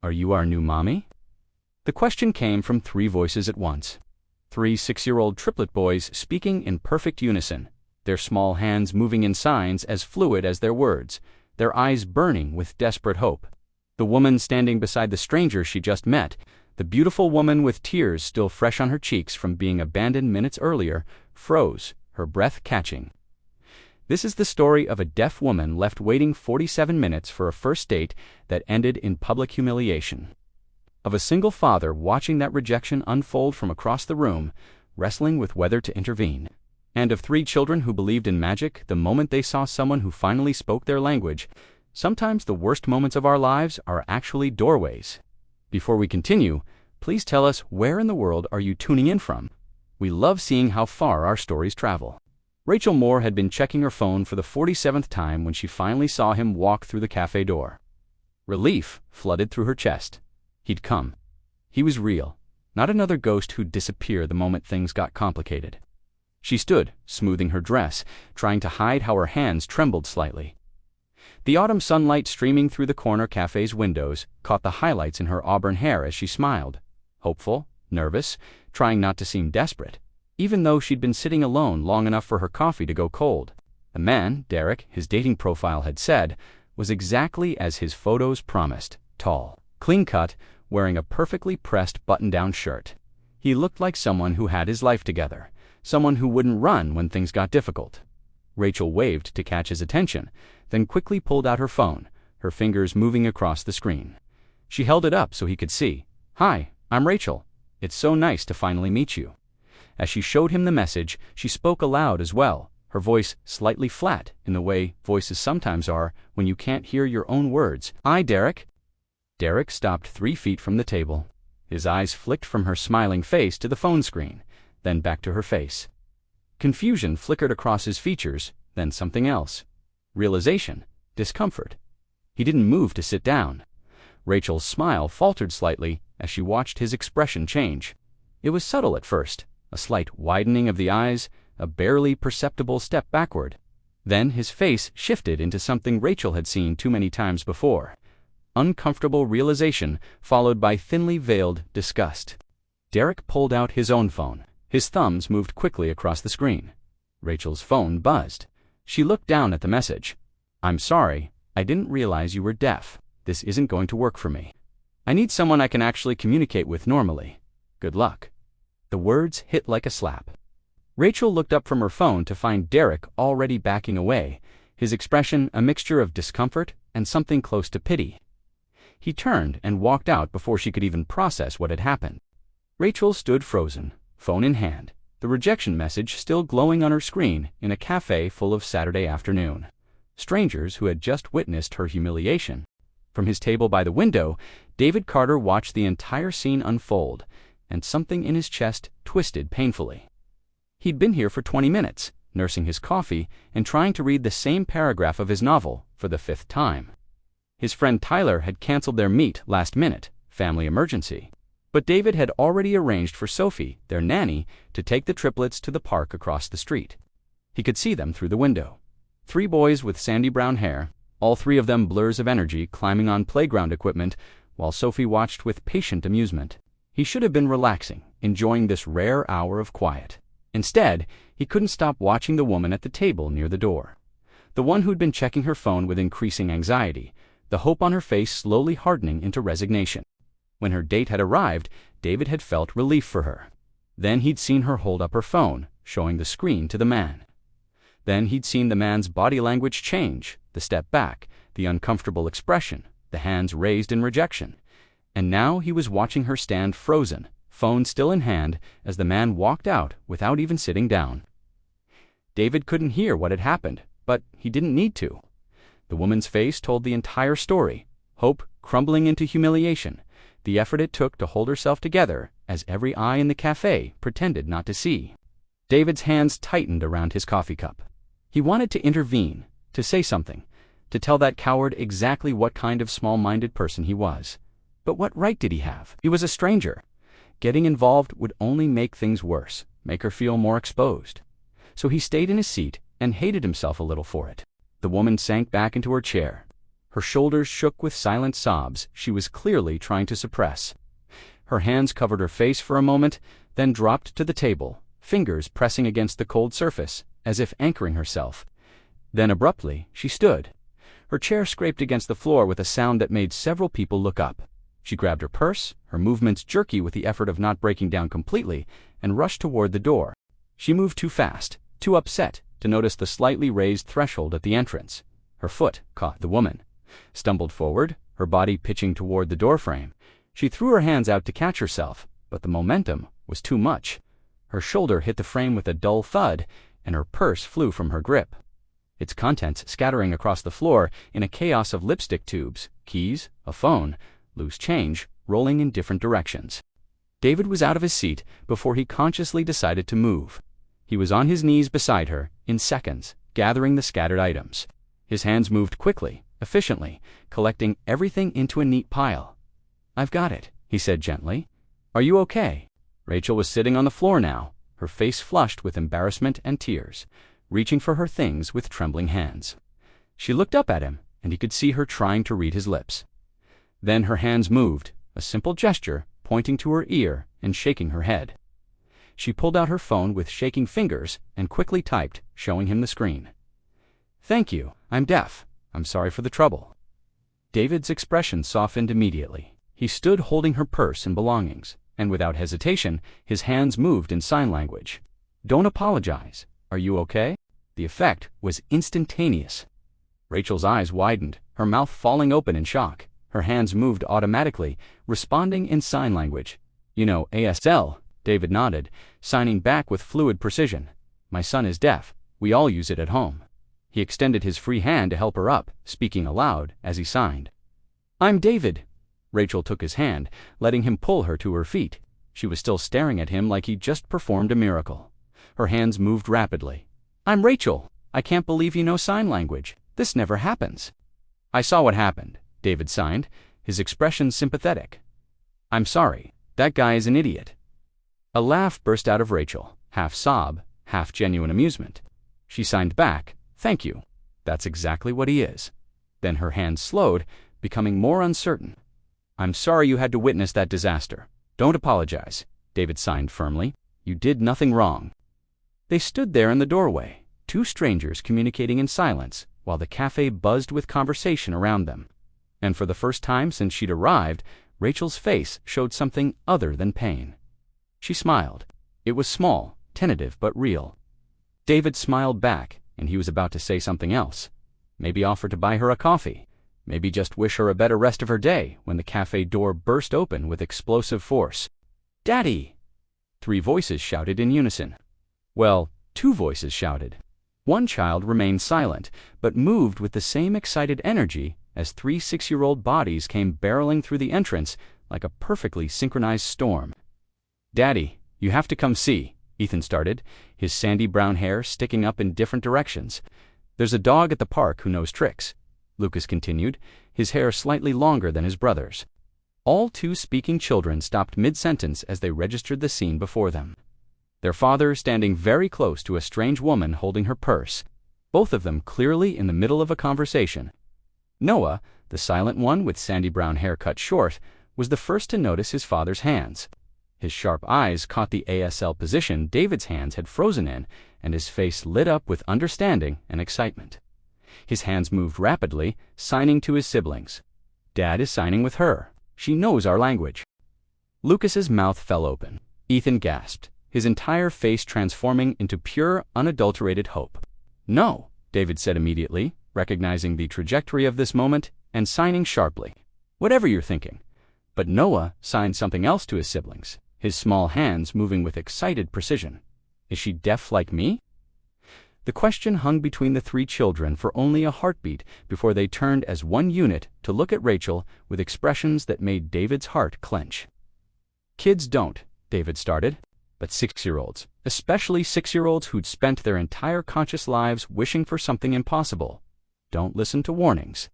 Are you our new mommy? The question came from three voices at once. Three 6-year-old triplet boys speaking in perfect unison, their small hands moving in signs as fluid as their words, their eyes burning with desperate hope. The woman standing beside the stranger she just met, the beautiful woman with tears still fresh on her cheeks from being abandoned minutes earlier, froze, her breath catching. This is the story of a deaf woman left waiting 47 minutes for a first date that ended in public humiliation. Of a single father watching that rejection unfold from across the room, wrestling with whether to intervene. And of three children who believed in magic the moment they saw someone who finally spoke their language. Sometimes the worst moments of our lives are actually doorways. Before we continue, please tell us where in the world are you tuning in from? We love seeing how far our stories travel. Rachel Moore had been checking her phone for the 47th time when she finally saw him walk through the cafe door. Relief flooded through her chest. He'd come. He was real, not another ghost who'd disappear the moment things got complicated. She stood, smoothing her dress, trying to hide how her hands trembled slightly. The autumn sunlight streaming through the corner cafe's windows caught the highlights in her auburn hair as she smiled, hopeful, nervous, trying not to seem desperate, even though she'd been sitting alone long enough for her coffee to go cold. The man, Derek, his dating profile had said, was exactly as his photos promised, tall, clean-cut, wearing a perfectly pressed button-down shirt. He looked like someone who had his life together, someone who wouldn't run when things got difficult. Rachel waved to catch his attention, then quickly pulled out her phone, her fingers moving across the screen. She held it up so he could see. "Hi, I'm Rachel. It's so nice to finally meet you." As she showed him the message, she spoke aloud as well, her voice slightly flat in the way voices sometimes are when you can't hear your own words. "Hi, Derek." Derek stopped 3 feet from the table. His eyes flicked from her smiling face to the phone screen, then back to her face. Confusion flickered across his features, then something else. Realization, discomfort. He didn't move to sit down. Rachel's smile faltered slightly as she watched his expression change. It was subtle at first, a slight widening of the eyes, a barely perceptible step backward. Then his face shifted into something Rachel had seen too many times before. Uncomfortable realization followed by thinly veiled disgust. Derek pulled out his own phone. His thumbs moved quickly across the screen. Rachel's phone buzzed. She looked down at the message. "I'm sorry, I didn't realize you were deaf. This isn't going to work for me. I need someone I can actually communicate with normally. Good luck." The words hit like a slap. Rachel looked up from her phone to find Derek already backing away, his expression a mixture of discomfort and something close to pity. He turned and walked out before she could even process what had happened. Rachel stood frozen, phone in hand, the rejection message still glowing on her screen in a cafe full of Saturday afternoon. Strangers who had just witnessed her humiliation. From his table by the window, David Carter watched the entire scene unfold, and something in his chest twisted painfully. He'd been here for 20 minutes, nursing his coffee and trying to read the same paragraph of his novel for the 5th time. His friend Tyler had canceled their meet last minute, family emergency. But David had already arranged for Sophie, their nanny, to take the triplets to the park across the street. He could see them through the window. 3 boys with sandy brown hair, all 3 of them blurs of energy climbing on playground equipment, while Sophie watched with patient amusement. He should have been relaxing, enjoying this rare hour of quiet. Instead, he couldn't stop watching the woman at the table near the door. The one who'd been checking her phone with increasing anxiety, the hope on her face slowly hardening into resignation. When her date had arrived, David had felt relief for her. Then he'd seen her hold up her phone, showing the screen to the man. Then he'd seen the man's body language change, the step back, the uncomfortable expression, the hands raised in rejection. And now he was watching her stand frozen, phone still in hand, as the man walked out without even sitting down. David couldn't hear what had happened, but he didn't need to. The woman's face told the entire story, hope crumbling into humiliation, the effort it took to hold herself together as every eye in the cafe pretended not to see. David's hands tightened around his coffee cup. He wanted to intervene, to say something, to tell that coward exactly what kind of small-minded person he was. But what right did he have? He was a stranger. Getting involved would only make things worse, make her feel more exposed. So he stayed in his seat and hated himself a little for it. The woman sank back into her chair. Her shoulders shook with silent sobs she was clearly trying to suppress. Her hands covered her face for a moment, then dropped to the table, fingers pressing against the cold surface, as if anchoring herself. Then abruptly, she stood. Her chair scraped against the floor with a sound that made several people look up. She grabbed her purse, her movements jerky with the effort of not breaking down completely, and rushed toward the door. She moved too fast, too upset, to notice the slightly raised threshold at the entrance. Her foot caught the woman. Stumbled forward, her body pitching toward the doorframe. She threw her hands out to catch herself, but the momentum was too much. Her shoulder hit the frame with a dull thud, and her purse flew from her grip, its contents scattering across the floor in a chaos of lipstick tubes, keys, a phone, loose change, rolling in different directions. David was out of his seat before he consciously decided to move. He was on his knees beside her, in seconds, gathering the scattered items. His hands moved quickly, efficiently, collecting everything into a neat pile. "I've got it," he said gently. "Are you okay?" Rachel was sitting on the floor now, her face flushed with embarrassment and tears, reaching for her things with trembling hands. She looked up at him, and he could see her trying to read his lips. Then her hands moved, a simple gesture, pointing to her ear and shaking her head. She pulled out her phone with shaking fingers and quickly typed, showing him the screen. "Thank you, I'm deaf. I'm sorry for the trouble." David's expression softened immediately. He stood holding her purse and belongings, and without hesitation, his hands moved in sign language. "Don't apologize. Are you okay?" The effect was instantaneous. Rachel's eyes widened, her mouth falling open in shock. Her hands moved automatically, responding in sign language. "You know ASL," David nodded, signing back with fluid precision. "My son is deaf. We all use it at home." He extended his free hand to help her up, speaking aloud as he signed. "I'm David." Rachel took his hand, letting him pull her to her feet. She was still staring at him like he'd just performed a miracle. Her hands moved rapidly. "I'm Rachel. I can't believe you know sign language. This never happens." "I saw what happened," David signed, his expression sympathetic. "I'm sorry. That guy is an idiot." A laugh burst out of Rachel, half sob, half genuine amusement. She signed back, "Thank you. That's exactly what he is." Then her hands slowed, becoming more uncertain. "I'm sorry you had to witness that disaster. Don't apologize," David signed firmly. "You did nothing wrong." They stood there in the doorway, two strangers communicating in silence, while the cafe buzzed with conversation around them. And for the first time since she'd arrived, Rachel's face showed something other than pain. She smiled. It was small, tentative, but real. David smiled back, and he was about to say something else. Maybe offer to buy her a coffee. Maybe just wish her a better rest of her day when the cafe door burst open with explosive force. "Daddy!" 3 voices shouted in unison. Well, 2 voices shouted. One child remained silent, but moved with the same excited energy as 3 6-year-old bodies came barreling through the entrance like a perfectly synchronized storm. "Daddy, you have to come see," Ethan started, his sandy brown hair sticking up in different directions. "There's a dog at the park who knows tricks," Lucas continued, his hair slightly longer than his brother's. All 2 speaking children stopped mid-sentence as they registered the scene before them. Their father standing very close to a strange woman holding her purse, both of them clearly in the middle of a conversation. Noah, the silent one with sandy brown hair cut short, was the first to notice his father's hands. His sharp eyes caught the ASL position David's hands had frozen in, and his face lit up with understanding and excitement. His hands moved rapidly, signing to his siblings. "Dad is signing with her. She knows our language." Lucas's mouth fell open. Ethan gasped, his entire face transforming into pure, unadulterated hope. "No," David said immediately, recognizing the trajectory of this moment and signing sharply. "Whatever you're thinking." But Noah signed something else to his siblings, his small hands moving with excited precision. "Is she deaf like me?" The question hung between the 3 children for only a heartbeat before they turned as one unit to look at Rachel with expressions that made David's heart clench. "Kids don't," David started, but 6-year-olds, especially 6-year-olds who'd spent their entire conscious lives wishing for something impossible, don't listen to warnings.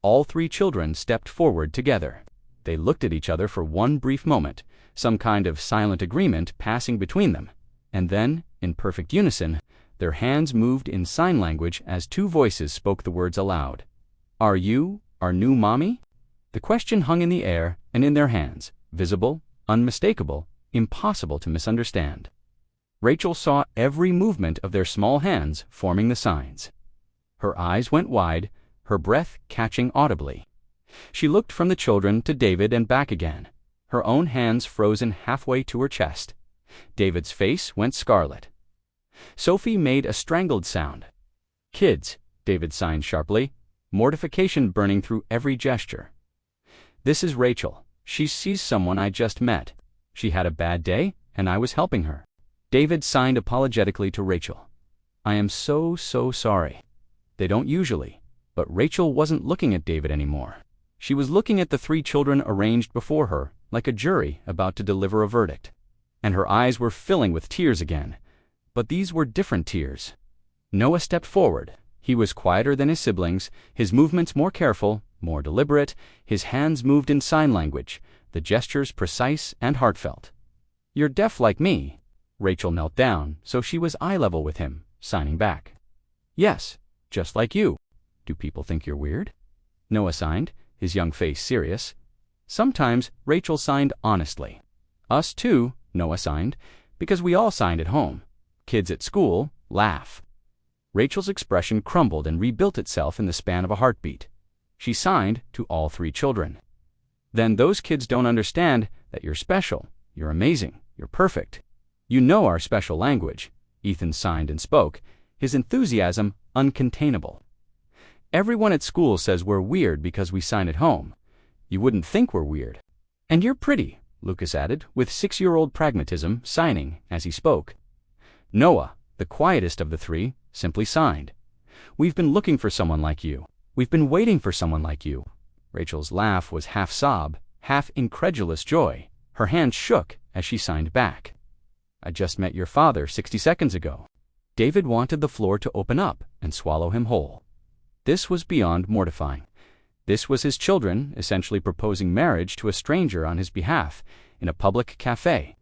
All 3 children stepped forward together. They looked at each other for one brief moment, some kind of silent agreement passing between them, and then, in perfect unison, their hands moved in sign language as 2 voices spoke the words aloud. "Are you Our new mommy? The question hung in the air and in their hands, visible, unmistakable, impossible to misunderstand. Rachel saw every movement of their small hands forming the signs. Her eyes went wide, her breath catching audibly. She looked from the children to David and back again, her own hands frozen halfway to her chest. David's face went scarlet. Sophie made a strangled sound. "Kids," David signed sharply, mortification burning through every gesture. "This is Rachel. She sees someone I just met. She had a bad day, and I was helping her." David signed apologetically to Rachel. "I am so sorry." They don't usually, but Rachel wasn't looking at David anymore. She was looking at the three children arranged before her, like a jury about to deliver a verdict. And her eyes were filling with tears again. But these were different tears. Noah stepped forward. He was quieter than his siblings, his movements more careful, more deliberate, his hands moved in sign language, the gestures precise and heartfelt. "You're deaf like me." Rachel knelt down, so she was eye level with him, signing back. "Yes, just like you." "Do people think you're weird?" Noah signed, his young face serious. Sometimes Rachel signed honestly. "Us too," Noah signed, "because we all signed at home. Kids at school laugh." Rachel's expression crumbled and rebuilt itself in the span of a heartbeat. She signed to all three children. "Then those kids don't understand that you're special, you're amazing, you're perfect. You know our special language." Ethan signed and spoke, his enthusiasm uncontainable. "Everyone at school says we're weird because we sign at home. You wouldn't think we're weird. And you're pretty," Lucas added, with 6-year-old pragmatism, signing as he spoke. Noah, the quietest of the three, simply signed. "We've been looking for someone like you. We've been waiting for someone like you." Rachel's laugh was half sob, half incredulous joy. Her hand shook as she signed back. "I just met your father 60 seconds ago." David wanted the floor to open up and swallow him whole. This was beyond mortifying. This was his children essentially proposing marriage to a stranger on his behalf in a public café.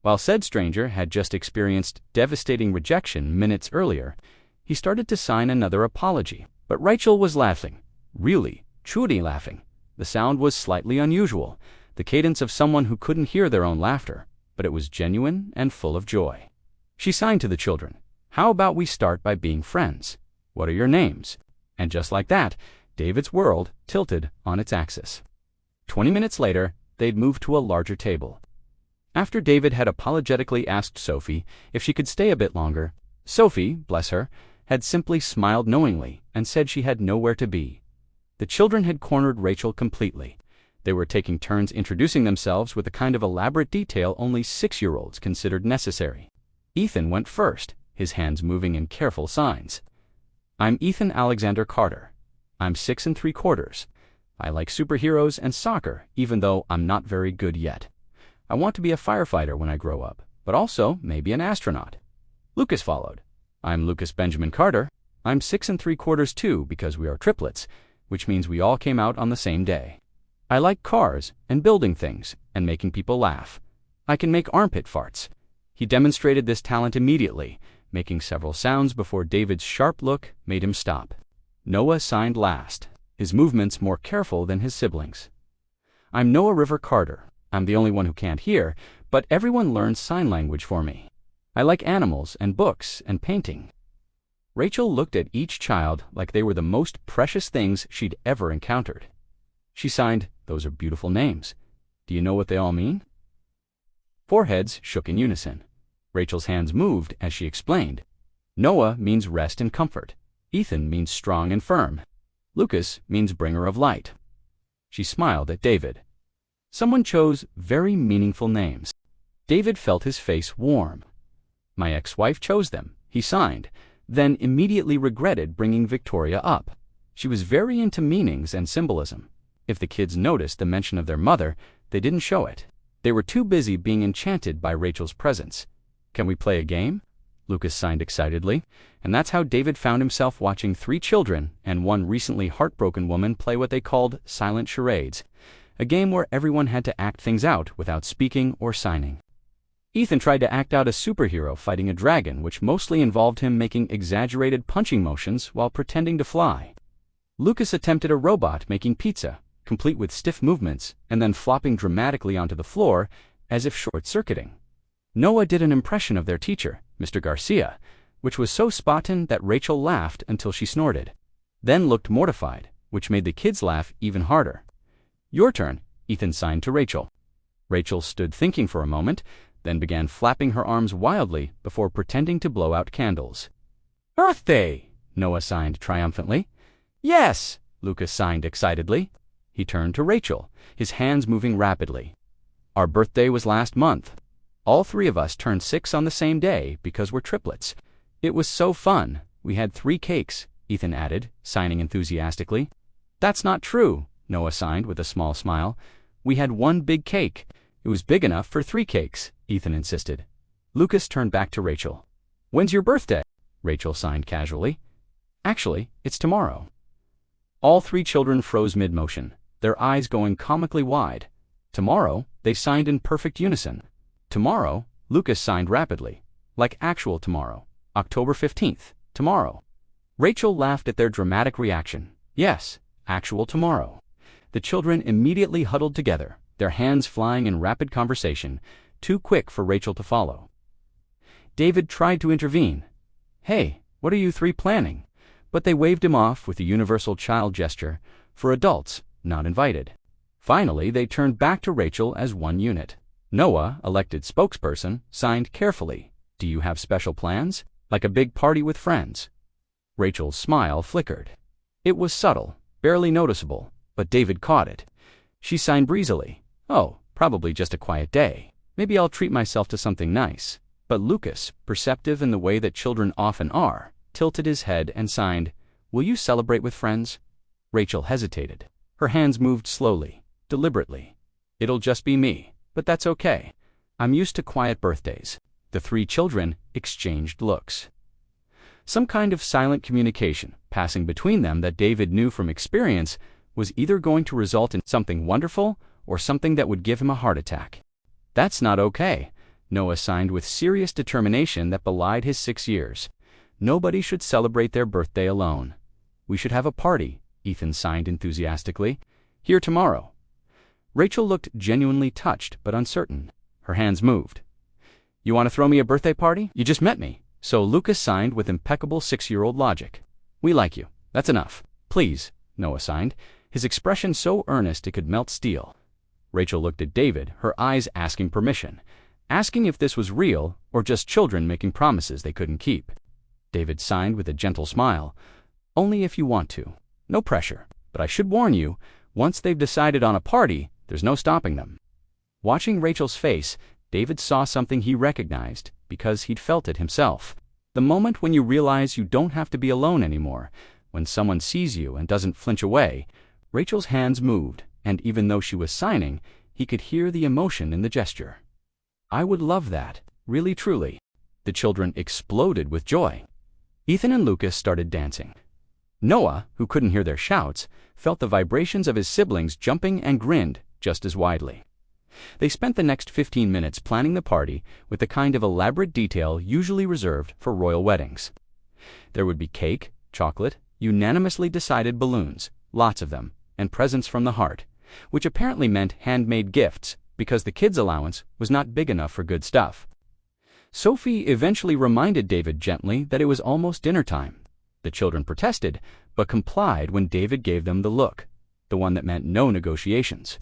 While said stranger had just experienced devastating rejection minutes earlier, he started to sign another apology. But Rachel was laughing. Really, truly laughing. The sound was slightly unusual, the cadence of someone who couldn't hear their own laughter, but it was genuine and full of joy. She signed to the children. "How about we start by being friends? What are your names?" And just like that, David's world tilted on its axis. 20 minutes later, they'd moved to a larger table. After David had apologetically asked Sophie if she could stay a bit longer, Sophie, bless her, had simply smiled knowingly and said she had nowhere to be. The children had cornered Rachel completely. They were taking turns introducing themselves with the kind of elaborate detail only 6-year-olds considered necessary. Ethan went first, his hands moving in careful signs. "I'm Ethan Alexander Carter. I'm 6 3/4. I like superheroes and soccer, even though I'm not very good yet. I want to be a firefighter when I grow up, but also maybe an astronaut." Lucas followed. "I'm Lucas Benjamin Carter. I'm 6 3/4 too because we are triplets, which means we all came out on the same day. I like cars and building things and making people laugh. I can make armpit farts." He demonstrated this talent immediately, making several sounds before David's sharp look made him stop. Noah signed last, his movements more careful than his siblings. "I'm Noah River Carter. I'm the only one who can't hear, but everyone learns sign language for me. I like animals and books and painting." Rachel looked at each child like they were the most precious things she'd ever encountered. She signed, "Those are beautiful names. Do you know what they all mean?" Foreheads shook in unison. Rachel's hands moved as she explained. "Noah means rest and comfort. Ethan means strong and firm. Lucas means bringer of light." She smiled at David. Someone chose very meaningful names. David felt his face warm. "My ex-wife chose them," he signed, then immediately regretted bringing Victoria up. She was very into meanings and symbolism. If the kids noticed the mention of their mother, they didn't show it. They were too busy being enchanted by Rachel's presence. "Can we play a game?" Lucas signed excitedly, and that's how David found himself watching 3 children and one recently heartbroken woman play what they called silent charades, a game where everyone had to act things out without speaking or signing. Ethan tried to act out a superhero fighting a dragon, which mostly involved him making exaggerated punching motions while pretending to fly. Lucas attempted a robot making pizza, complete with stiff movements, and then flopping dramatically onto the floor as if short-circuiting. Noah did an impression of their teacher, Mr. Garcia, which was so spot-on that Rachel laughed until she snorted, then looked mortified, which made the kids laugh even harder. "Your turn," Ethan signed to Rachel. Rachel stood thinking for a moment, then began flapping her arms wildly before pretending to blow out candles. "Birthday!" Noah signed triumphantly. "Yes!" Lucas signed excitedly. He turned to Rachel, his hands moving rapidly. "Our birthday was last month. All three of us turned 6 on the same day because we're triplets. It was so fun. We had 3 cakes," Ethan added, signing enthusiastically. "That's not true," Noah signed with a small smile. "We had 1 big cake. It was big enough for 3 cakes," Ethan insisted. Lucas turned back to Rachel. "When's your birthday?" Rachel signed casually. "Actually, it's tomorrow." All 3 children froze mid-motion, their eyes going comically wide. "Tomorrow," they signed in perfect unison. "Tomorrow," Lucas signed rapidly. "Like actual tomorrow. October 15th, tomorrow." Rachel laughed at their dramatic reaction. "Yes, actual tomorrow." The children immediately huddled together, their hands flying in rapid conversation, too quick for Rachel to follow. David tried to intervene. "Hey, what are you 3 planning?" But they waved him off with a universal child gesture, for adults, not invited. Finally, they turned back to Rachel as one unit. Noah, elected spokesperson, signed carefully. "Do you have special plans? Like a big party with friends?" Rachel's smile flickered. It was subtle, barely noticeable, but David caught it. She signed breezily. "Oh, probably just a quiet day. Maybe I'll treat myself to something nice." But Lucas, perceptive in the way that children often are, tilted his head and signed, "Will you celebrate with friends?" Rachel hesitated. Her hands moved slowly, deliberately. "It'll just be me, but that's okay. I'm used to quiet birthdays." The 3 children exchanged looks. Some kind of silent communication passing between them that David knew from experience was either going to result in something wonderful or something that would give him a heart attack. "That's not okay," Noah signed with serious determination that belied his 6 years. "Nobody should celebrate their birthday alone. We should have a party," Ethan signed enthusiastically. "Here tomorrow." Rachel looked genuinely touched but uncertain. Her hands moved. "You want to throw me a birthday party? You just met me." So Lucas signed with impeccable 6-year-old logic. "We like you. That's enough." "Please," Noah signed, his expression so earnest it could melt steel. Rachel looked at David, her eyes asking permission, asking if this was real or just children making promises they couldn't keep. David signed with a gentle smile. "Only if you want to. No pressure. But I should warn you, once they've decided on a party, there's no stopping them." Watching Rachel's face, David saw something he recognized because he'd felt it himself. The moment when you realize you don't have to be alone anymore, when someone sees you and doesn't flinch away. Rachel's hands moved, and even though she was signing, he could hear the emotion in the gesture. "I would love that, really truly." The children exploded with joy. Ethan and Lucas started dancing. Noah, who couldn't hear their shouts, felt the vibrations of his siblings jumping and grinned just as widely. They spent the next 15 minutes planning the party with the kind of elaborate detail usually reserved for royal weddings. There would be cake, chocolate, unanimously decided balloons, lots of them, and presents from the heart, which apparently meant handmade gifts because the kids' allowance was not big enough for good stuff. Sophie eventually reminded David gently that it was almost dinner time. The children protested, but complied when David gave them the look, the one that meant no negotiations.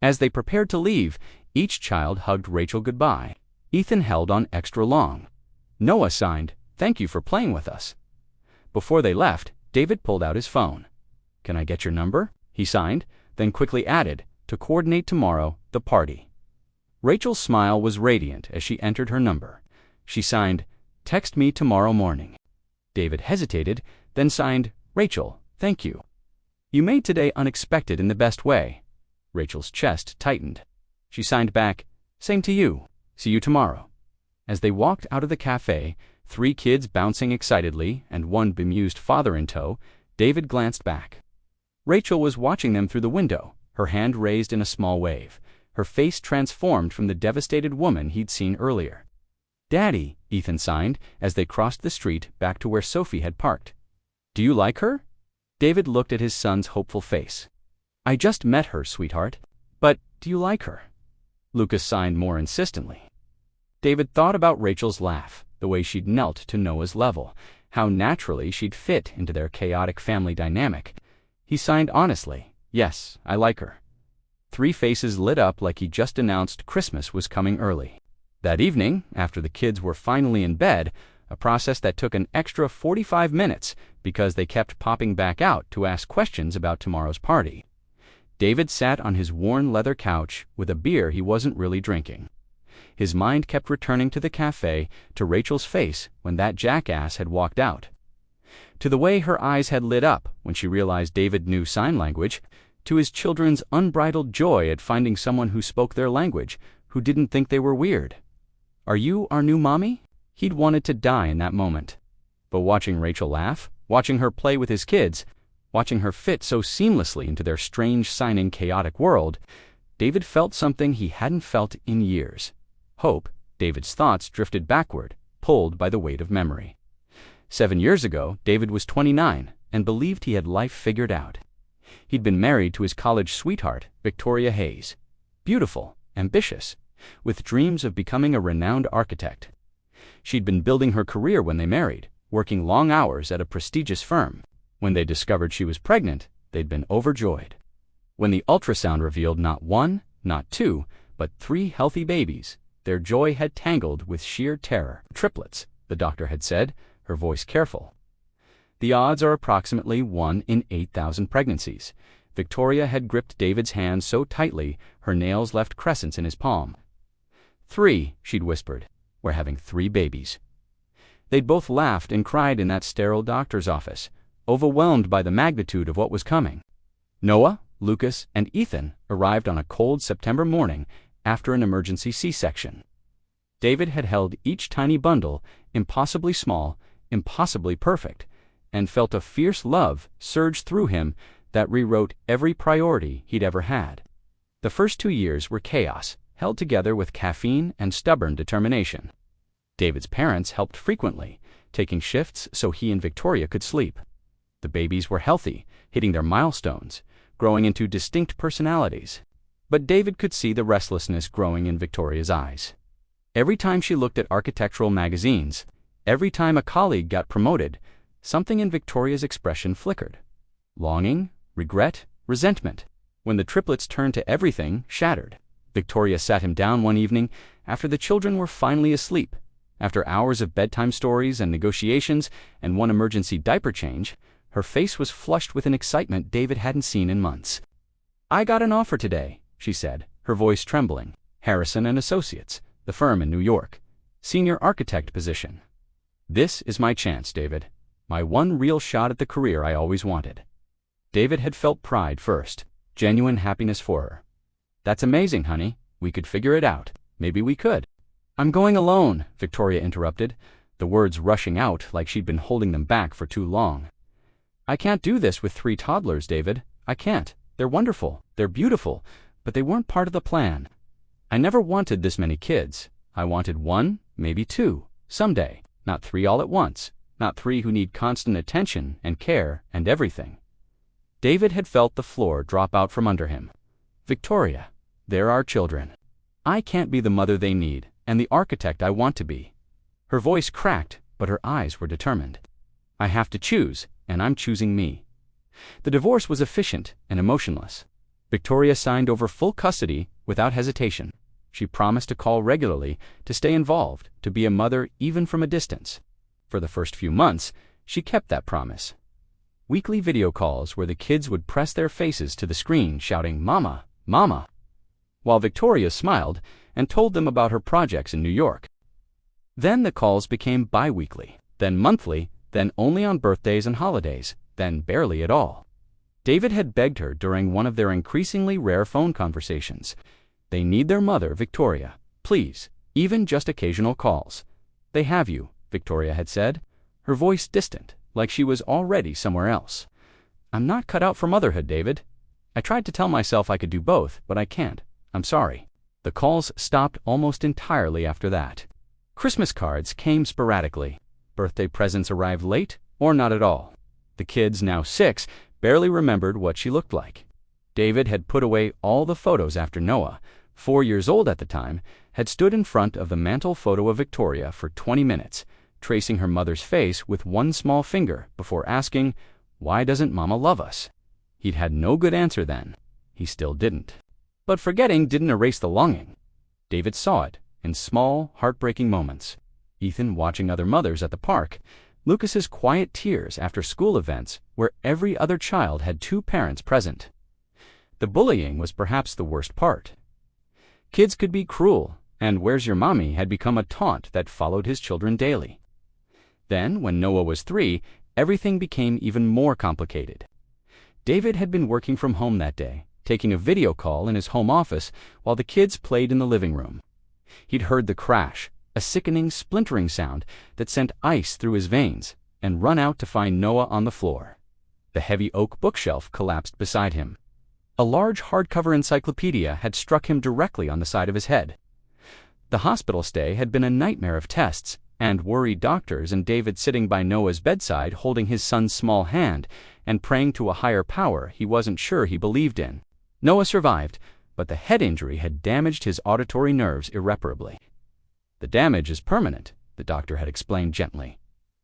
As they prepared to leave, each child hugged Rachel goodbye. Ethan held on extra long. Noah signed, "Thank you for playing with us." Before they left, David pulled out his phone. "Can I get your number?" he signed, then quickly added, "To coordinate tomorrow, the party." Rachel's smile was radiant as she entered her number. She signed, "Text me tomorrow morning." David hesitated, then signed, "Rachel, thank you. You made today unexpected in the best way." Rachel's chest tightened. She signed back, "Same to you. See you tomorrow." As they walked out of the café, 3 kids bouncing excitedly and one bemused father in tow, David glanced back. Rachel was watching them through the window, her hand raised in a small wave, her face transformed from the devastated woman he'd seen earlier. "Daddy," Ethan signed as they crossed the street back to where Sophie had parked. "Do you like her?" David looked at his son's hopeful face. "I just met her, sweetheart. But do you like her?" Lucas signed more insistently. David thought about Rachel's laugh, the way she'd knelt to Noah's level, how naturally she'd fit into their chaotic family dynamic. He signed honestly, "Yes, I like her." 3 faces lit up like he just announced Christmas was coming early. That evening, after the kids were finally in bed, a process that took an extra 45 minutes because they kept popping back out to ask questions about tomorrow's party, David sat on his worn leather couch with a beer he wasn't really drinking. His mind kept returning to the café, to Rachel's face when that jackass had walked out, to the way her eyes had lit up when she realized David knew sign language, to his children's unbridled joy at finding someone who spoke their language, who didn't think they were weird. "Are you our new mommy?" He'd wanted to die in that moment. But watching Rachel laugh, watching her play with his kids, watching her fit so seamlessly into their strange signing chaotic world, David felt something he hadn't felt in years. Hope. David's thoughts drifted backward, pulled by the weight of memory. 7 years ago, David was 29 and believed he had life figured out. He'd been married to his college sweetheart, Victoria Hayes. Beautiful, ambitious, with dreams of becoming a renowned architect. She'd been building her career when they married, working long hours at a prestigious firm. When they discovered she was pregnant, they'd been overjoyed. When the ultrasound revealed not 1, not 2, but 3 healthy babies, their joy had tangled with sheer terror. "Triplets," the doctor had said, her voice careful. "The odds are approximately 1 in 8,000 pregnancies." Victoria had gripped David's hand so tightly her nails left crescents in his palm. "3," she'd whispered. "We're having 3 babies." They'd both laughed and cried in that sterile doctor's office, overwhelmed by the magnitude of what was coming. Noah, Lucas, and Ethan arrived on a cold September morning after an emergency C-section. David had held each tiny bundle, impossibly small, impossibly perfect, and felt a fierce love surge through him that rewrote every priority he'd ever had. The first 2 years were chaos, held together with caffeine and stubborn determination. David's parents helped frequently, taking shifts so he and Victoria could sleep. The babies were healthy, hitting their milestones, growing into distinct personalities. But David could see the restlessness growing in Victoria's eyes. Every time she looked at architectural magazines, every time a colleague got promoted, something in Victoria's expression flickered. Longing, regret, resentment. When the triplets turned to everything, shattered. Victoria sat him down one evening after the children were finally asleep. After hours of bedtime stories and negotiations and one emergency diaper change, her face was flushed with an excitement David hadn't seen in months. "I got an offer today," she said, her voice trembling. "Harrison and Associates, the firm in New York. Senior architect position. This is my chance, David. My one real shot at the career I always wanted." David had felt pride first, genuine happiness for her. "That's amazing, honey. We could figure it out. Maybe we could." "I'm going alone," Victoria interrupted, the words rushing out like she'd been holding them back for too long. "I can't do this with 3 toddlers, David. I can't. They're wonderful. They're beautiful. But they weren't part of the plan. I never wanted this many kids. I wanted 1, maybe 2, someday. Not 3 all at once. Not 3 who need constant attention and care and everything." David had felt the floor drop out from under him. "Victoria, they're our children. I can't be the mother they need and the architect I want to be." Her voice cracked, but her eyes were determined. "I have to choose, and I'm choosing me." The divorce was efficient and emotionless. Victoria signed over full custody without hesitation. She promised to call regularly, to stay involved, to be a mother even from a distance. For the first few months, she kept that promise. Weekly video calls where the kids would press their faces to the screen shouting, "Mama, Mama," while Victoria smiled and told them about her projects in New York. Then the calls became bi-weekly, then monthly, then only on birthdays and holidays, then barely at all. David had begged her during one of their increasingly rare phone conversations. "They need their mother, Victoria. Please, even just occasional calls." "They have you," Victoria had said, her voice distant, like she was already somewhere else. "I'm not cut out for motherhood, David. I tried to tell myself I could do both, but I can't. I'm sorry." The calls stopped almost entirely after that. Christmas cards came sporadically. Birthday presents arrived late or not at all. The kids, now 6, barely remembered what she looked like. David had put away all the photos after Noah, 4 years old at the time, had stood in front of the mantle photo of Victoria for 20 minutes, tracing her mother's face with one small finger before asking, "Why doesn't Mama love us?" He'd had no good answer then. He still didn't. But forgetting didn't erase the longing. David saw it in small, heartbreaking moments. Ethan watching other mothers at the park, Lucas's quiet tears after school events where every other child had 2 parents present. The bullying was perhaps the worst part. Kids could be cruel, and "Where's your mommy?" had become a taunt that followed his children daily. Then, when Noah was 3, everything became even more complicated. David had been working from home that day, taking a video call in his home office while the kids played in the living room. He'd heard the crash, a sickening, splintering sound that sent ice through his veins, and run out to find Noah on the floor. The heavy oak bookshelf collapsed beside him. A large hardcover encyclopedia had struck him directly on the side of his head. The hospital stay had been a nightmare of tests, and worried doctors, and David sitting by Noah's bedside holding his son's small hand and praying to a higher power he wasn't sure he believed in. Noah survived, but the head injury had damaged his auditory nerves irreparably. "The damage is permanent," the doctor had explained gently.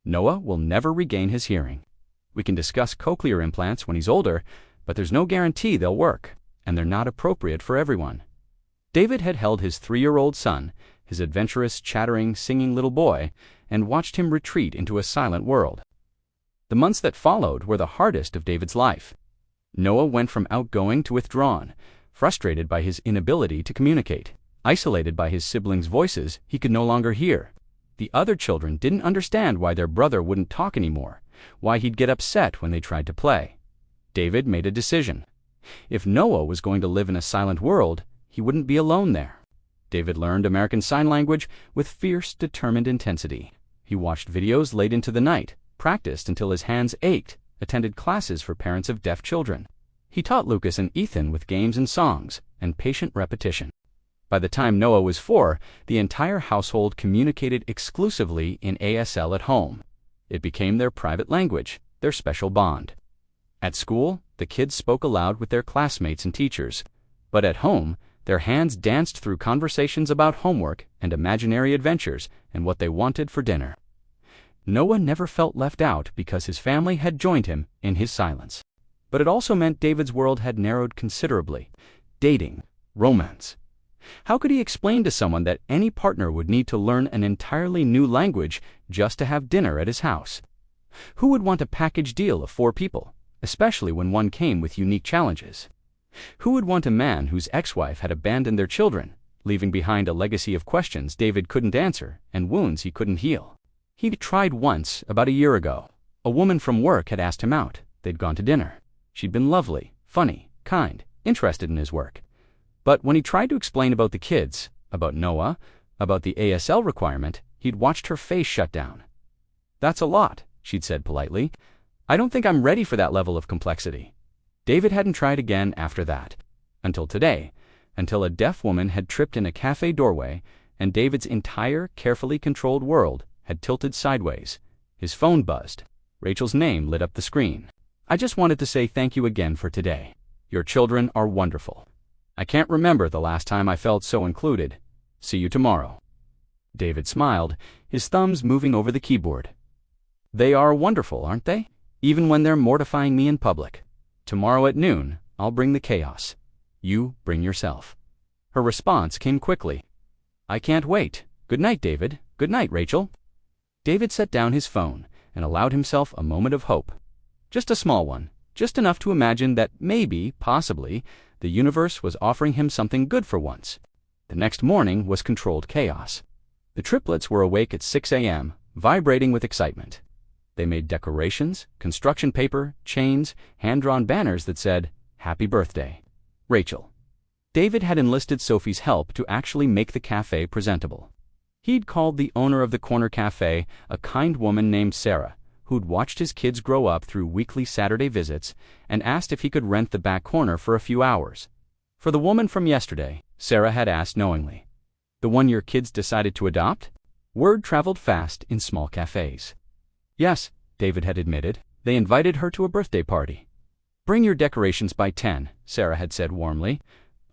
"Noah will never regain his hearing. We can discuss cochlear implants when he's older, but there's no guarantee they'll work, and they're not appropriate for everyone." David had held his 3-year-old son, his adventurous, chattering, singing little boy, and watched him retreat into a silent world. The months that followed were the hardest of David's life. Noah went from outgoing to withdrawn, frustrated by his inability to communicate, isolated by his siblings' voices he could no longer hear. The other children didn't understand why their brother wouldn't talk anymore, why he'd get upset when they tried to play. David made a decision. If Noah was going to live in a silent world, he wouldn't be alone there. David learned American Sign Language with fierce, determined intensity. He watched videos late into the night, practiced until his hands ached, attended classes for parents of deaf children. He taught Lucas and Ethan with games and songs, and patient repetition. By the time Noah was 4, the entire household communicated exclusively in ASL at home. It became their private language, their special bond. At school, the kids spoke aloud with their classmates and teachers, but at home, their hands danced through conversations about homework and imaginary adventures and what they wanted for dinner. Noah never felt left out because his family had joined him in his silence. But it also meant David's world had narrowed considerably. Dating, romance. How could he explain to someone that any partner would need to learn an entirely new language just to have dinner at his house? Who would want a package deal of 4 people, especially when one came with unique challenges? Who would want a man whose ex-wife had abandoned their children, leaving behind a legacy of questions David couldn't answer and wounds he couldn't heal? He'd tried once, about a year ago. A woman from work had asked him out. They'd gone to dinner. She'd been lovely, funny, kind, interested in his work. But when he tried to explain about the kids, about Noah, about the ASL requirement, he'd watched her face shut down. "That's a lot," she'd said politely. "I don't think I'm ready for that level of complexity." David hadn't tried again after that. Until today, until a deaf woman had tripped in a cafe doorway, and David's entire, carefully controlled world had tilted sideways. His phone buzzed. Rachel's name lit up the screen. "I just wanted to say thank you again for today. Your children are wonderful. I can't remember the last time I felt so included. See you tomorrow." David smiled, his thumbs moving over the keyboard. "They are wonderful, aren't they? Even when they're mortifying me in public. Tomorrow at noon, I'll bring the chaos. You bring yourself." Her response came quickly. "I can't wait. Good night, David. Good night, Rachel." David set down his phone and allowed himself a moment of hope. Just a small one, just enough to imagine that maybe, possibly, the universe was offering him something good for once. The next morning was controlled chaos. The triplets were awake at 6 a.m., vibrating with excitement. They made decorations, construction paper, chains, hand-drawn banners that said, "Happy Birthday, Rachel." David had enlisted Sophie's help to actually make the cafe presentable. He'd called the owner of the corner cafe, a kind woman named Sarah, who'd watched his kids grow up through weekly Saturday visits, and asked if he could rent the back corner for a few hours. For the woman from yesterday, Sarah had asked knowingly. "The one your kids decided to adopt?" Word traveled fast in small cafes. "Yes," David had admitted. "They invited her to a birthday party." "Bring your decorations by 10, Sarah had said warmly.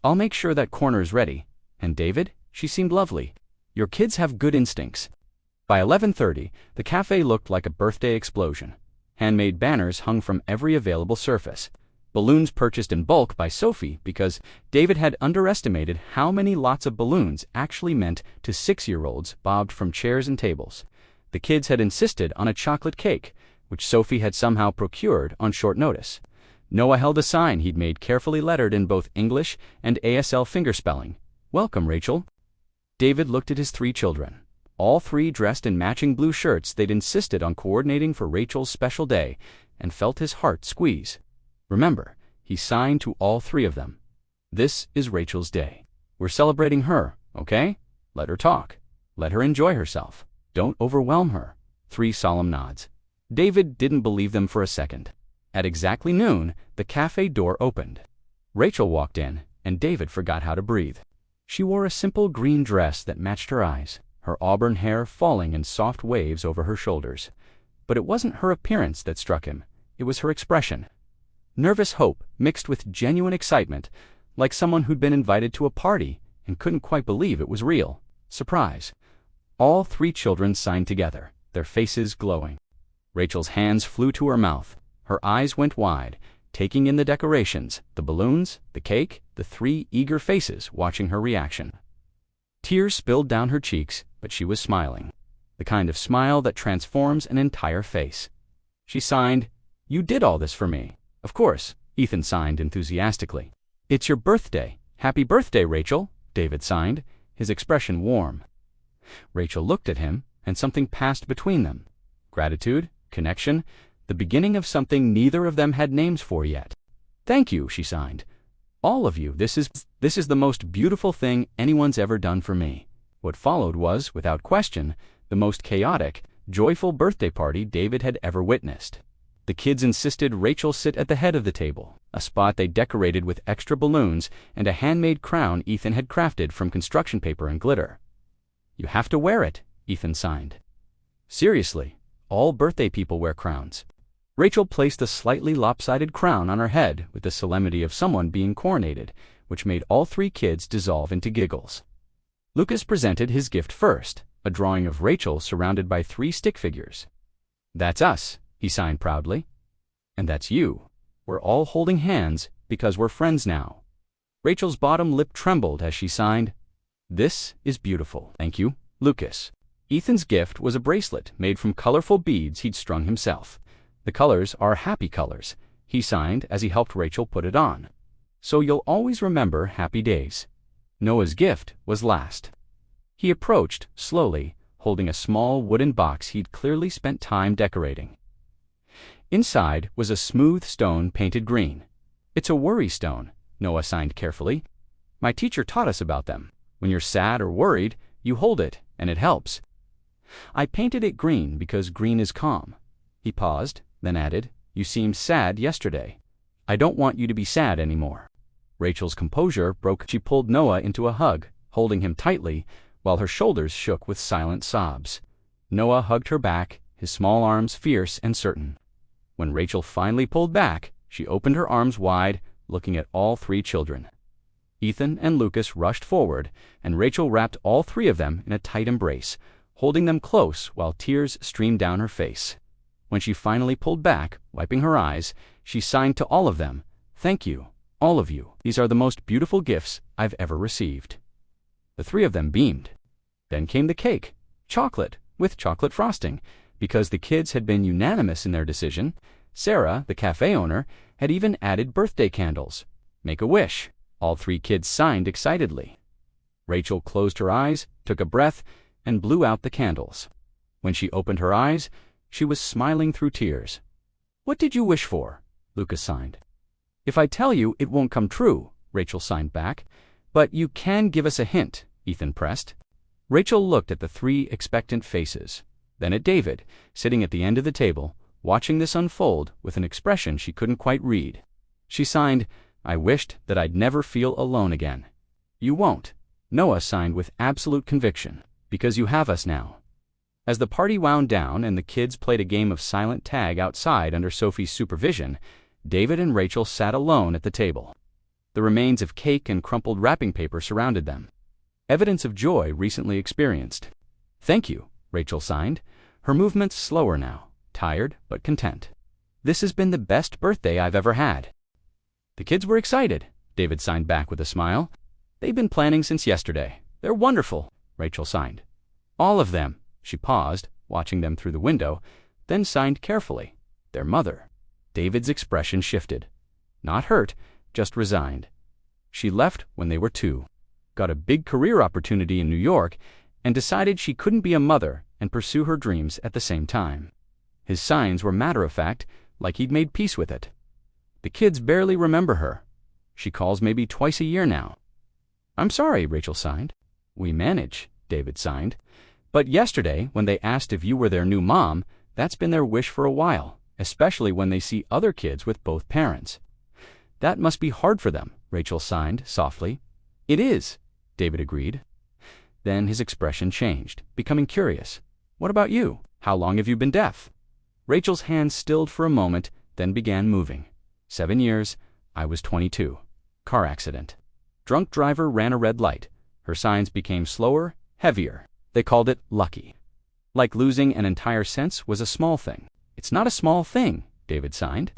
"I'll make sure that corner is ready. And David?" She seemed lovely. "Your kids have good instincts." By 11:30, the cafe looked like a birthday explosion. Handmade banners hung from every available surface. Balloons purchased in bulk by Sophie because David had underestimated how many lots of balloons actually meant to 6-year-olds bobbed from chairs and tables. The kids had insisted on a chocolate cake, which Sophie had somehow procured on short notice. Noah held a sign he'd made carefully lettered in both English and ASL fingerspelling. "Welcome, Rachel." David looked at his 3 children. All 3 dressed in matching blue shirts they'd insisted on coordinating for Rachel's special day, and felt his heart squeeze. Remember, he signed to all 3 of them. "This is Rachel's day. We're celebrating her, okay? Let her talk. Let her enjoy herself. Don't overwhelm her." 3 solemn nods. David didn't believe them for a second. At exactly noon, the cafe door opened. Rachel walked in, and David forgot how to breathe. She wore a simple green dress that matched her eyes, her auburn hair falling in soft waves over her shoulders. But it wasn't her appearance that struck him. It was her expression. Nervous hope mixed with genuine excitement, like someone who'd been invited to a party and couldn't quite believe it was real. Surprise. All 3 children signed together, their faces glowing. Rachel's hands flew to her mouth. Her eyes went wide, taking in the decorations, the balloons, the cake, the 3 eager faces watching her reaction. Tears spilled down her cheeks, but she was smiling. The kind of smile that transforms an entire face. She signed, "You did all this for me." "Of course," Ethan signed enthusiastically. "It's your birthday. Happy birthday, Rachel," David signed, his expression warm. Rachel looked at him, and something passed between them. Gratitude, connection, the beginning of something neither of them had names for yet. "Thank you," she signed. "All of you, this is the most beautiful thing anyone's ever done for me." What followed was, without question, the most chaotic, joyful birthday party David had ever witnessed. The kids insisted Rachel sit at the head of the table, a spot they decorated with extra balloons and a handmade crown Ethan had crafted from construction paper and glitter. "You have to wear it," Ethan signed. Seriously, all birthday people wear crowns. Rachel placed a slightly lopsided crown on her head with the solemnity of someone being coronated, which made all 3 kids dissolve into giggles. Lucas presented his gift first, a drawing of Rachel surrounded by 3 stick figures. "That's us," he signed proudly. "And that's you. We're all holding hands because we're friends now." Rachel's bottom lip trembled as she signed, "This is beautiful. Thank you, Lucas." Ethan's gift was a bracelet made from colorful beads he'd strung himself. "The colors are happy colors," he signed as he helped Rachel put it on. "So you'll always remember happy days." Noah's gift was last. He approached, slowly, holding a small wooden box he'd clearly spent time decorating. Inside was a smooth stone painted green. "It's a worry stone," Noah signed carefully. "My teacher taught us about them. When you're sad or worried, you hold it, and it helps. I painted it green because green is calm." He paused, then added, "You seemed sad yesterday. I don't want you to be sad anymore." Rachel's composure broke. She pulled Noah into a hug, holding him tightly, while her shoulders shook with silent sobs. Noah hugged her back, his small arms fierce and certain. When Rachel finally pulled back, she opened her arms wide, looking at all 3 children. Ethan and Lucas rushed forward, and Rachel wrapped all 3 of them in a tight embrace, holding them close while tears streamed down her face. When she finally pulled back, wiping her eyes, she signed to all of them, "Thank you, all of you. These are the most beautiful gifts I've ever received." The 3 of them beamed. Then came the cake, chocolate, with chocolate frosting. Because the kids had been unanimous in their decision, Sarah, the cafe owner, had even added birthday candles. "Make a wish." All 3 kids signed excitedly. Rachel closed her eyes, took a breath, and blew out the candles. When she opened her eyes, she was smiling through tears. "What did you wish for?" Lucas signed. "If I tell you, it won't come true," Rachel signed back. "But you can give us a hint," Ethan pressed. Rachel looked at the 3 expectant faces, then at David, sitting at the end of the table, watching this unfold with an expression she couldn't quite read. She signed, "I wished that I'd never feel alone again." "You won't," Noah signed with absolute conviction, "because you have us now." As the party wound down and the kids played a game of silent tag outside under Sophie's supervision, David and Rachel sat alone at the table. The remains of cake and crumpled wrapping paper surrounded them. Evidence of joy recently experienced. "Thank you," Rachel signed, her movements slower now, tired but content. "This has been the best birthday I've ever had." The kids were excited, David signed back with a smile. "They've been planning since yesterday. They're wonderful," Rachel signed. "All of them." She paused, watching them through the window, then signed carefully. "Their mother." David's expression shifted. Not hurt, just resigned. She left when they were 2, got a big career opportunity in New York, and decided she couldn't be a mother and pursue her dreams at the same time. His signs were matter-of-fact, like he'd made peace with it. The kids barely remember her. She calls maybe twice a year now. "I'm sorry," Rachel signed. "We manage," David signed. "But yesterday, when they asked if you were their new mom, that's been their wish for a while, especially when they see other kids with both parents." "That must be hard for them," Rachel signed softly. "It is," David agreed. Then his expression changed, becoming curious. "What about you? How long have you been deaf?" Rachel's hands stilled for a moment, then began moving. 7 years. I was 22. Car accident. Drunk driver ran a red light. Her signs became slower, heavier. They called it lucky. Like losing an entire sense was a small thing. "It's not a small thing," David signed.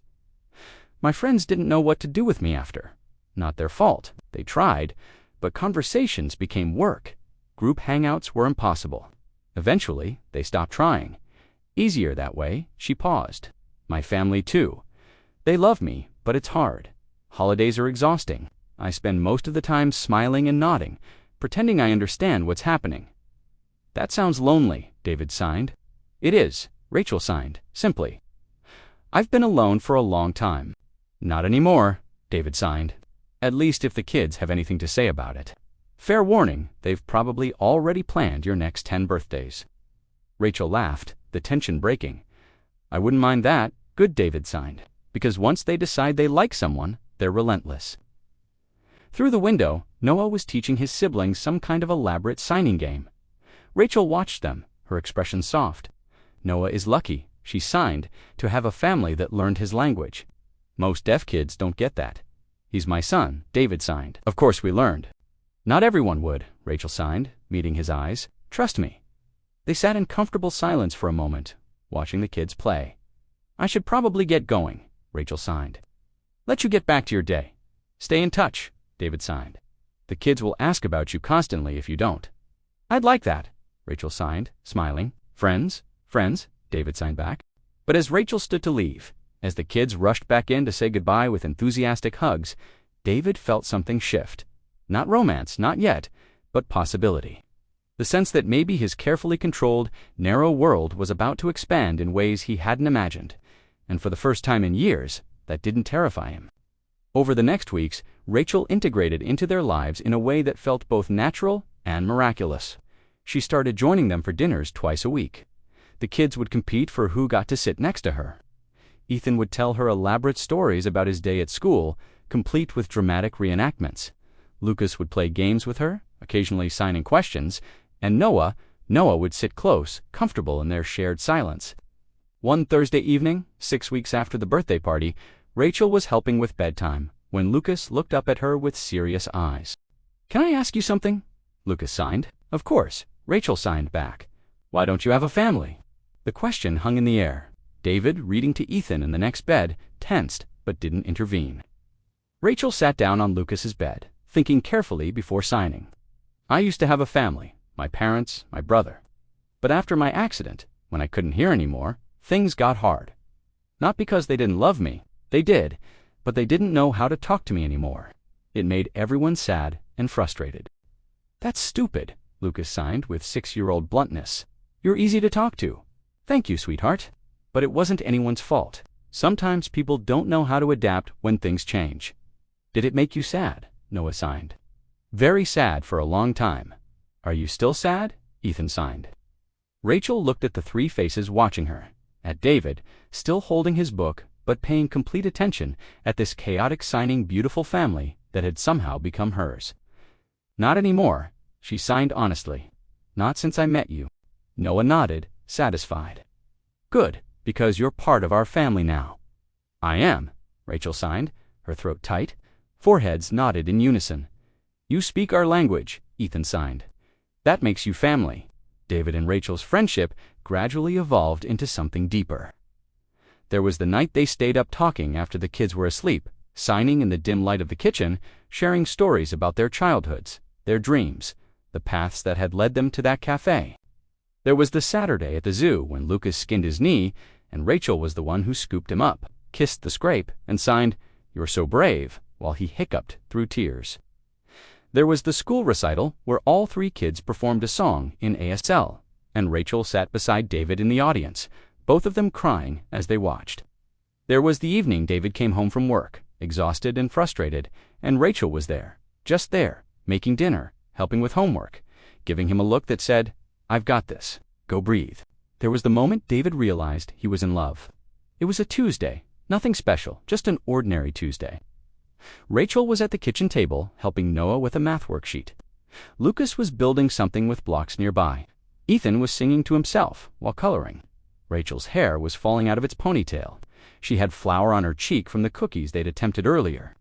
"My friends didn't know what to do with me after. Not their fault. They tried, but conversations became work. Group hangouts were impossible. Eventually, they stopped trying. Easier that way." She paused. "My family too. They love me, but it's hard. Holidays are exhausting. I spend most of the time smiling and nodding, pretending I understand what's happening." "That sounds lonely," David signed. "It is," Rachel signed, simply. "I've been alone for a long time." "Not anymore," David signed. "At least if the kids have anything to say about it. Fair warning, they've probably already planned your next 10 birthdays." Rachel laughed, the tension breaking. "I wouldn't mind that," good David signed, "because once they decide they like someone, they're relentless." Through the window, Noah was teaching his siblings some kind of elaborate signing game. Rachel watched them, her expression soft. Noah is lucky, she signed, to have a family that learned his language. Most deaf kids don't get that. "He's my son," David signed. "Of course we learned." "Not everyone would," Rachel signed, meeting his eyes. "Trust me." They sat in comfortable silence for a moment, watching the kids play. "I should probably get going," Rachel signed. "Let you get back to your day. Stay in touch," David signed. "The kids will ask about you constantly if you don't." "I'd like that," Rachel signed, smiling. "Friends? Friends," David signed back. But as Rachel stood to leave, as the kids rushed back in to say goodbye with enthusiastic hugs, David felt something shift. Not romance, not yet, but possibility. The sense that maybe his carefully controlled, narrow world was about to expand in ways he hadn't imagined, and for the first time in years, that didn't terrify him. Over the next weeks, Rachel integrated into their lives in a way that felt both natural and miraculous. She started joining them for dinners twice a week. The kids would compete for who got to sit next to her. Ethan would tell her elaborate stories about his day at school, complete with dramatic reenactments. Lucas would play games with her, occasionally signing questions, and Noah would sit close, comfortable in their shared silence. One Thursday evening, 6 weeks after the birthday party, Rachel was helping with bedtime when Lucas looked up at her with serious eyes. "Can I ask you something?" Lucas signed. "Of course," Rachel signed back. "Why don't you have a family?" The question hung in the air. David, reading to Ethan in the next bed, tensed but didn't intervene. Rachel sat down on Lucas's bed, thinking carefully before signing. "I used to have a family, my parents, my brother. But after my accident, when I couldn't hear anymore, things got hard. Not because they didn't love me, they did, but they didn't know how to talk to me anymore. It made everyone sad and frustrated." "That's stupid," Lucas signed with 6-year-old bluntness. "You're easy to talk to." "Thank you, sweetheart." But it wasn't anyone's fault. Sometimes people don't know how to adapt when things change. "Did it make you sad?" Noah signed. "Very sad for a long time." "Are you still sad?" Ethan signed. Rachel looked at the 3 faces watching her, at David, still holding his book but paying complete attention at this chaotic signing beautiful family that had somehow become hers. "Not anymore," she signed honestly. "Not since I met you." Noah nodded, satisfied. "Good, because you're part of our family now." "I am," Rachel signed, her throat tight. Foreheads nodded in unison. You speak our language, Ethan signed. That makes you family. David and Rachel's friendship gradually evolved into something deeper. There was the night they stayed up talking after the kids were asleep, signing in the dim light of the kitchen, sharing stories about their childhoods, their dreams, the paths that had led them to that café. There was the Saturday at the zoo when Lucas skinned his knee, and Rachel was the one who scooped him up, kissed the scrape, and signed, "You're so brave," while he hiccuped through tears. There was the school recital where all three kids performed a song in ASL, and Rachel sat beside David in the audience, both of them crying as they watched. There was the evening David came home from work, exhausted and frustrated, and Rachel was there, just there, making dinner, helping with homework, giving him a look that said, "I've got this. Go breathe." There was the moment David realized he was in love. It was a Tuesday, nothing special, just an ordinary Tuesday. Rachel was at the kitchen table, helping Noah with a math worksheet. Lucas was building something with blocks nearby. Ethan was singing to himself while coloring. Rachel's hair was falling out of its ponytail. She had flour on her cheek from the cookies they'd attempted earlier.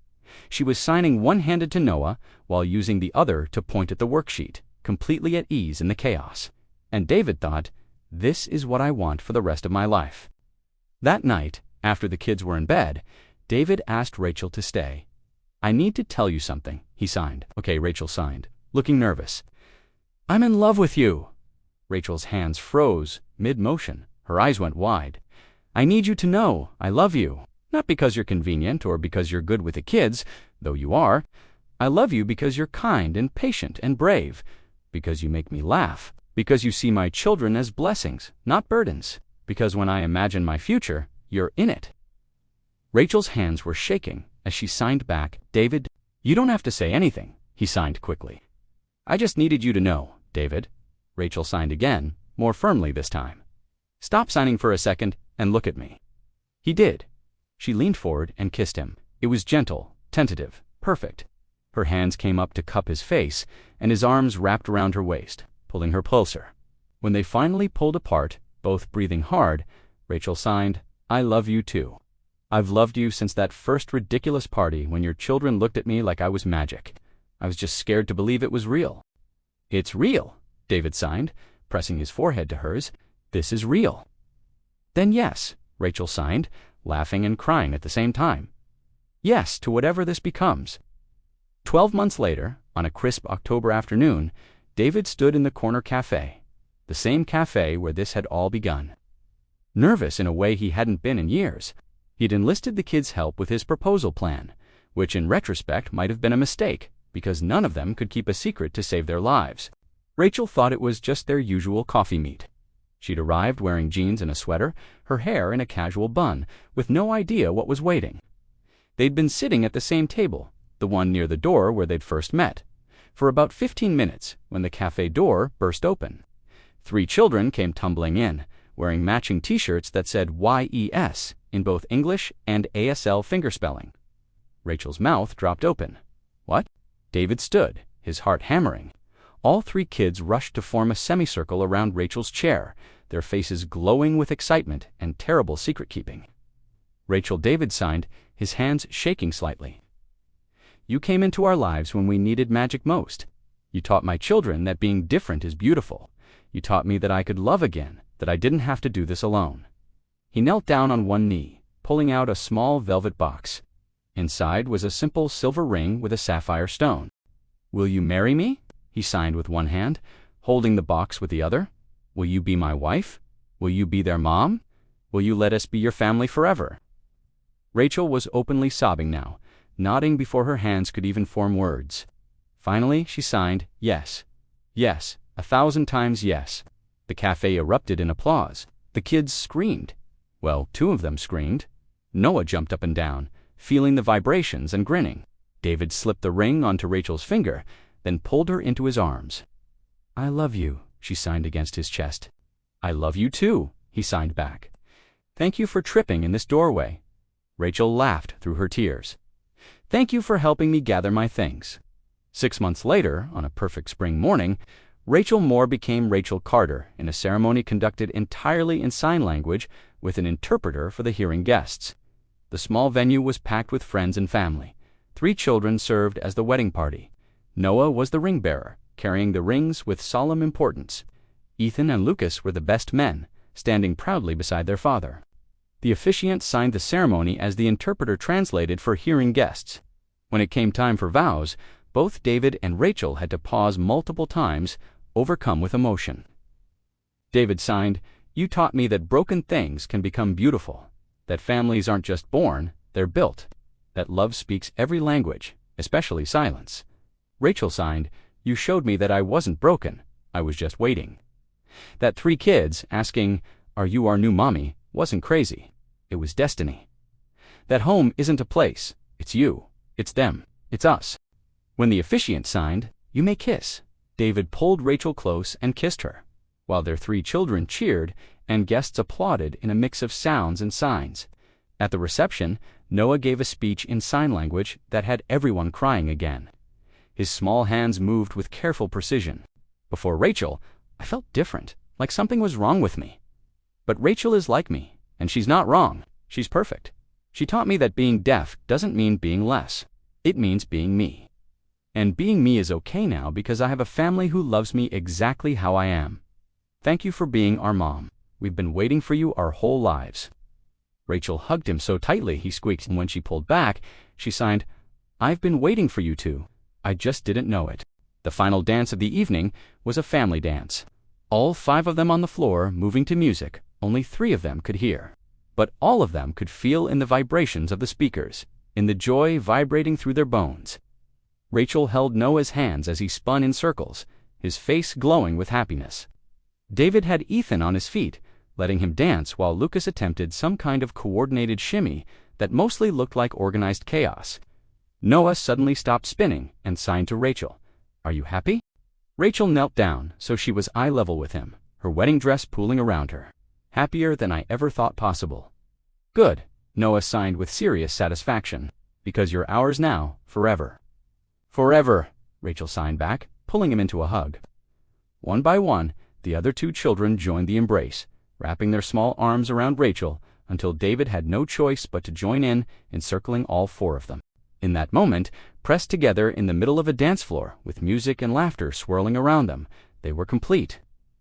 She was signing one-handed to Noah while using the other to point at the worksheet, completely at ease in the chaos. And David thought, this is what I want for the rest of my life. That night, after the kids were in bed, David asked Rachel to stay. "I need to tell you something," he signed. "Okay," Rachel signed, looking nervous. "I'm in love with you." Rachel's hands froze, mid-motion. Her eyes went wide. "I need you to know I love you. Not because you're convenient or because you're good with the kids, though you are. I love you because you're kind and patient and brave, because you make me laugh, because you see my children as blessings, not burdens, because when I imagine my future, you're in it." Rachel's hands were shaking as she signed back, "David, you don't have to say anything," he signed quickly. "I just needed you to know, David." Rachel signed again, more firmly this time. "Stop signing for a second and look at me." He did. She leaned forward and kissed him. It was gentle, tentative, perfect. Her hands came up to cup his face, and his arms wrapped around her waist, pulling her closer. When they finally pulled apart, both breathing hard, Rachel signed, "I love you too. I've loved you since that first ridiculous party when your children looked at me like I was magic. I was just scared to believe it was real." "It's real," David signed, pressing his forehead to hers. "This is real." "Then yes," Rachel signed, laughing and crying at the same time. "Yes to whatever this becomes." 12 months later, on a crisp October afternoon, David stood in the corner cafe, the same cafe where this had all begun. Nervous in a way he hadn't been in years, he'd enlisted the kids' help with his proposal plan, which in retrospect might have been a mistake, because none of them could keep a secret to save their lives. Rachel thought it was just their usual coffee meet. She'd arrived wearing jeans and a sweater, her hair in a casual bun, with no idea what was waiting. They'd been sitting at the same table, the one near the door where they'd first met, for about 15 minutes when the cafe door burst open. 3 children came tumbling in, wearing matching t-shirts that said YES in both English and ASL fingerspelling. Rachel's mouth dropped open. "What?" David stood, his heart hammering. All 3 kids rushed to form a semicircle around Rachel's chair, their faces glowing with excitement and terrible secret-keeping. Rachel, David signed, his hands shaking slightly. "You came into our lives when we needed magic most. You taught my children that being different is beautiful. You taught me that I could love again, that I didn't have to do this alone." He knelt down on one knee, pulling out a small velvet box. Inside was a simple silver ring with a sapphire stone. "Will you marry me?" he signed with one hand, holding the box with the other. "Will you be my wife? Will you be their mom? Will you let us be your family forever?" Rachel was openly sobbing now, nodding before her hands could even form words. Finally, she signed, "Yes. Yes, 1,000 times yes." The cafe erupted in applause. The kids screamed. Well, 2 of them screamed. Noah jumped up and down, feeling the vibrations and grinning. David slipped the ring onto Rachel's finger, then pulled her into his arms. "I love you," she signed against his chest. "I love you too," he signed back. "Thank you for tripping in this doorway." Rachel laughed through her tears. "Thank you for helping me gather my things." 6 months later, on a perfect spring morning, Rachel Moore became Rachel Carter in a ceremony conducted entirely in sign language with an interpreter for the hearing guests. The small venue was packed with friends and family. 3 children served as the wedding party. Noah was the ring bearer, carrying the rings with solemn importance. Ethan and Lucas were the best men, standing proudly beside their father. The officiant signed the ceremony as the interpreter translated for hearing guests. When it came time for vows, both David and Rachel had to pause multiple times, overcome with emotion. David signed, "You taught me that broken things can become beautiful, that families aren't just born, they're built, that love speaks every language, especially silence." Rachel signed, "You showed me that I wasn't broken, I was just waiting." That 3 kids asking, "Are you our new mommy?" wasn't crazy. It was destiny. That home isn't a place, it's you, it's them, it's us. When the officiant signed, "You may kiss," David pulled Rachel close and kissed her, while their 3 children cheered and guests applauded in a mix of sounds and signs. At the reception, Noah gave a speech in sign language that had everyone crying again. His small hands moved with careful precision. Before Rachel, I felt different, like something was wrong with me. But Rachel is like me, and she's not wrong. She's perfect. She taught me that being deaf doesn't mean being less. It means being me. And being me is okay now because I have a family who loves me exactly how I am. Thank you for being our mom. We've been waiting for you our whole lives. Rachel hugged him so tightly he squeaked, and when she pulled back, she signed, "I've been waiting for you too. I just didn't know it." The final dance of the evening was a family dance. All 5 of them on the floor, moving to music. Only 3 of them could hear. But all of them could feel in the vibrations of the speakers, in the joy vibrating through their bones. Rachel held Noah's hands as he spun in circles, his face glowing with happiness. David had Ethan on his feet, letting him dance while Lucas attempted some kind of coordinated shimmy that mostly looked like organized chaos. Noah suddenly stopped spinning and signed to Rachel, "Are you happy?" Rachel knelt down so she was eye level with him, her wedding dress pooling around her. "Happier than I ever thought possible." "Good," Noah signed with serious satisfaction, "because you're ours now, forever." "Forever," Rachel signed back, pulling him into a hug. One by one, the other 2 children joined the embrace, wrapping their small arms around Rachel until David had no choice but to join in, encircling all 4 of them. In that moment, pressed together in the middle of a dance floor with music and laughter swirling around them, they were complete.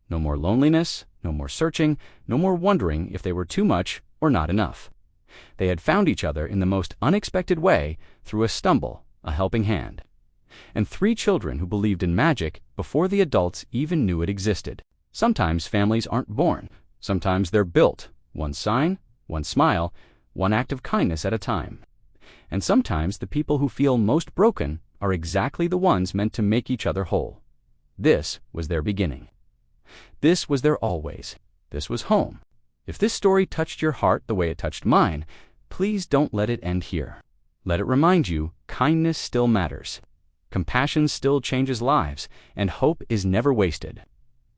No more loneliness, no more searching, no more wondering if they were too much or not enough. They had found each other in the most unexpected way, through a stumble, a helping hand. And 3 children who believed in magic before the adults even knew it existed. Sometimes families aren't born. Sometimes they're built, one sign, one smile, one act of kindness at a time. And sometimes the people who feel most broken are exactly the ones meant to make each other whole. This was their beginning. This was their always. This was home. If this story touched your heart the way it touched mine, please don't let it end here. Let it remind you, kindness still matters. Compassion still changes lives, and hope is never wasted.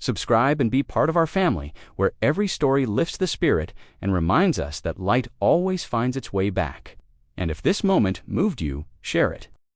Subscribe and be part of our family, where every story lifts the spirit and reminds us that light always finds its way back. And if this moment moved you, share it.